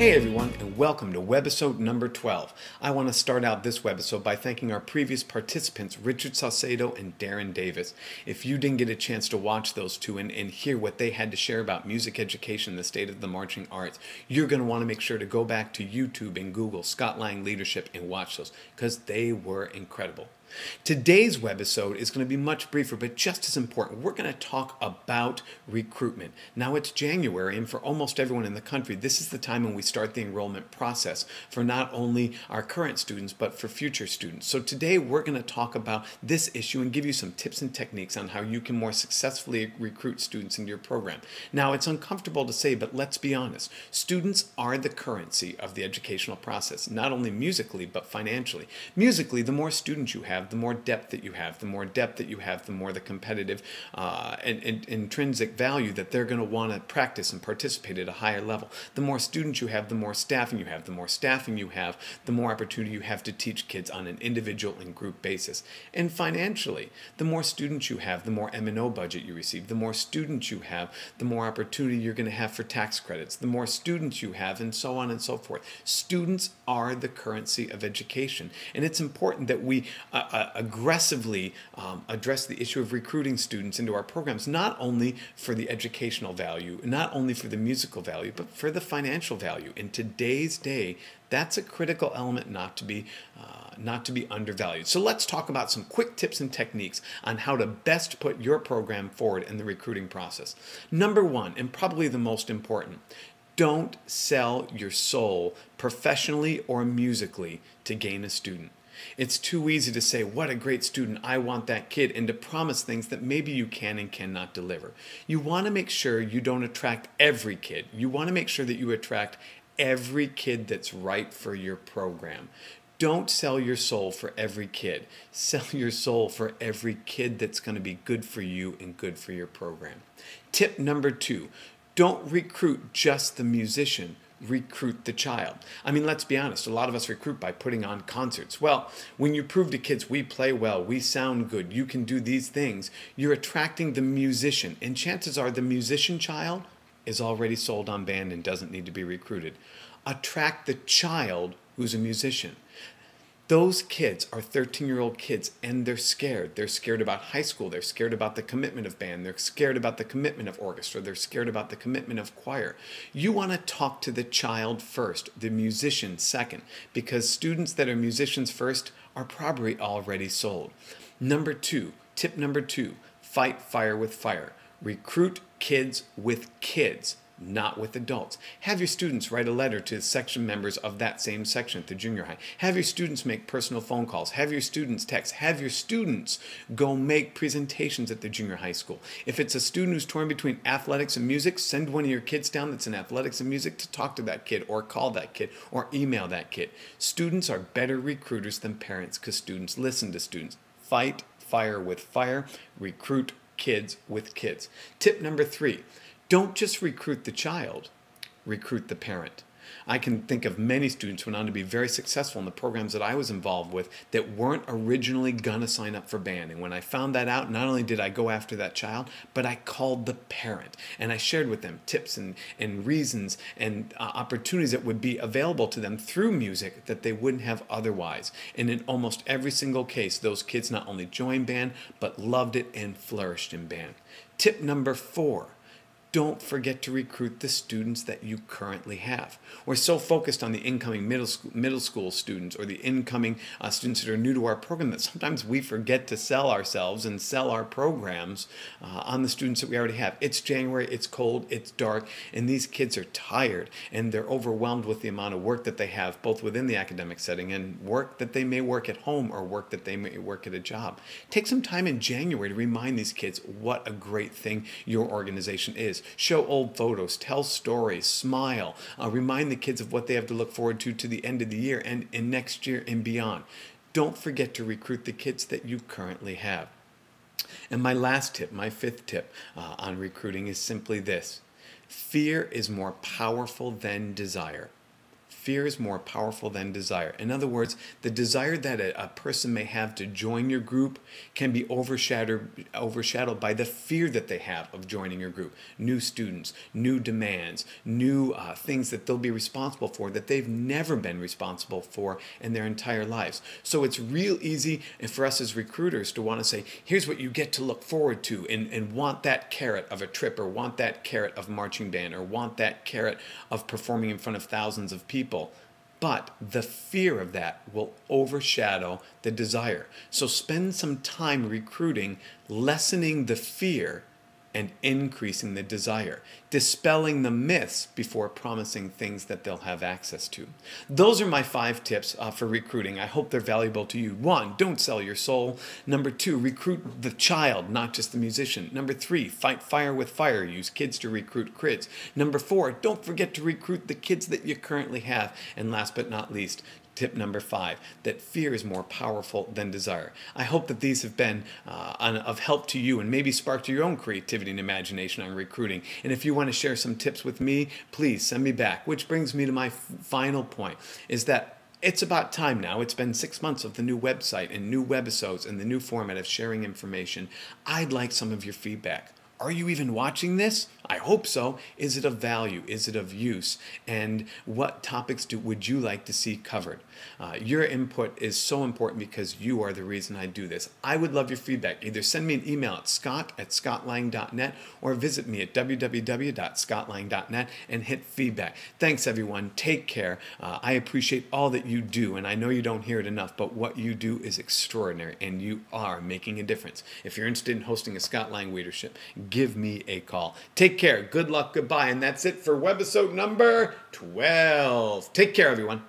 Hey everyone, and welcome to Webisode number 12. I want to start out this webisode by thanking our previous participants, Richard Saucedo and Darren Davis. If you didn't get a chance to watch those two and hear what they had to share about music education, the state of the marching arts, you're going to want to make sure to go back to YouTube and Google Scott Lang Leadership and watch those, because they were incredible. Today's webisode is going to be much briefer, but just as important. We're going to talk about recruitment. Now it's January, and for almost everyone in the country, this is the time when we start the enrollment process for not only our current students, but for future students. So today we're going to talk about this issue and give you some tips and techniques on how you can more successfully recruit students into your program. Now it's uncomfortable to say, but let's be honest. Students are the currency of the educational process, not only musically, but financially. Musically, the more students you have, the more depth that you have. The more depth that you have, the more the competitive and intrinsic value that they're going to want to practice and participate at a higher level. The more students you have, the more staffing you have. The more staffing you have, the more opportunity you have to teach kids on an individual and group basis. And financially, the more students you have, the more M&O budget you receive. The more students you have, the more opportunity you're going to have for tax credits. The more students you have, and so on and so forth. Students are the currency of education. And it's important that we aggressively address the issue of recruiting students into our programs, not only for the educational value, not only for the musical value, but for the financial value. In today's day, that's a critical element not to be undervalued. So let's talk about some quick tips and techniques on how to best put your program forward in the recruiting process. Number one, and probably the most important, don't sell your soul professionally or musically to gain a student. It's too easy to say, what a great student, I want that kid, and to promise things that maybe you can and cannot deliver. You want to make sure you don't attract every kid. You want to make sure that you attract every kid that's right for your program. Don't sell your soul for every kid. Sell your soul for every kid that's going to be good for you and good for your program. Tip number two, don't recruit just the musician. Recruit the child. I mean, let's be honest, a lot of us recruit by putting on concerts. Well, when you prove to kids we play well, we sound good, you can do these things, you're attracting the musician. And chances are the musician child is already sold on band and doesn't need to be recruited. Attract the child who's a musician. Those kids are 13-year-old kids, and they're scared. They're scared about high school. They're scared about the commitment of band. They're scared about the commitment of orchestra. They're scared about the commitment of choir. You want to talk to the child first, the musician second, because students that are musicians first are probably already sold. Number two, tip number two, fight fire with fire. Recruit kids with kids, not with adults. Have your students write a letter to the section members of that same section at the junior high. Have your students make personal phone calls. Have your students text. Have your students go make presentations at the junior high school. If it's a student who's torn between athletics and music, send one of your kids down that's in athletics and music to talk to that kid, or call that kid, or email that kid. Students are better recruiters than parents because students listen to students. Fight fire with fire. Recruit kids with kids. Tip number three, don't just recruit the child, recruit the parent. I can think of many students who went on to be very successful in the programs that I was involved with that weren't originally going to sign up for band. And when I found that out, not only did I go after that child, but I called the parent. And I shared with them tips and reasons and opportunities that would be available to them through music that they wouldn't have otherwise. And in almost every single case, those kids not only joined band, but loved it and flourished in band. Tip number four, don't forget to recruit the students that you currently have. We're so focused on the incoming middle school students or the incoming students that are new to our program that sometimes we forget to sell ourselves and sell our programs on the students that we already have. It's January, it's cold, it's dark, and these kids are tired and they're overwhelmed with the amount of work that they have, both within the academic setting and work that they may work at home or work that they may work at a job. Take some time in January to remind these kids what a great thing your organization is. Show old photos, tell stories, smile, remind the kids of what they have to look forward to the end of the year and next year and beyond. Don't forget to recruit the kids that you currently have. And my last tip, my fifth tip on recruiting is simply this. Fear is more powerful than desire. fear is more powerful than desire. In other words, the desire that a person may have to join your group can be overshadowed by the fear that they have of joining your group. New students, new demands, new things that they'll be responsible for that they've never been responsible for in their entire lives. So it's real easy for us as recruiters to want to say, here's what you get to look forward to, and want that carrot of a trip, or want that carrot of marching band, or want that carrot of performing in front of thousands of people. But the fear of that will overshadow the desire. So spend some time recruiting, lessening the fear and increasing the desire, dispelling the myths before promising things that they'll have access to. Those are my 5 tips for recruiting. I hope they're valuable to you. 1, don't sell your soul. Number 2, recruit the child, not just the musician. Number 3, fight fire with fire. Use kids to recruit kids. Number 4, don't forget to recruit the kids that you currently have. And last but not least, tip number 5, that fear is more powerful than desire. I hope that these have been of help to you and maybe sparked your own creativity and imagination on recruiting. And if you want to share some tips with me, please send me back. Which brings me to my final point, is that it's about time now. It's been 6 months of the new website and new webisodes and the new format of sharing information. I'd like some of your feedback. Are you even watching this? I hope so. Is it of value? Is it of use? And what topics would you like to see covered? Your input is so important because you are the reason I do this. I would love your feedback. Either send me an email at scott@scottlang.net or visit me at www.scottlang.net and hit feedback. Thanks, everyone. Take care. I appreciate all that you do, and I know you don't hear it enough, but what you do is extraordinary, and you are making a difference. If you're interested in hosting a Scott Lang leadership, give me a call. Take care. Good luck. Goodbye. And that's it for webisode number 12. Take care, everyone.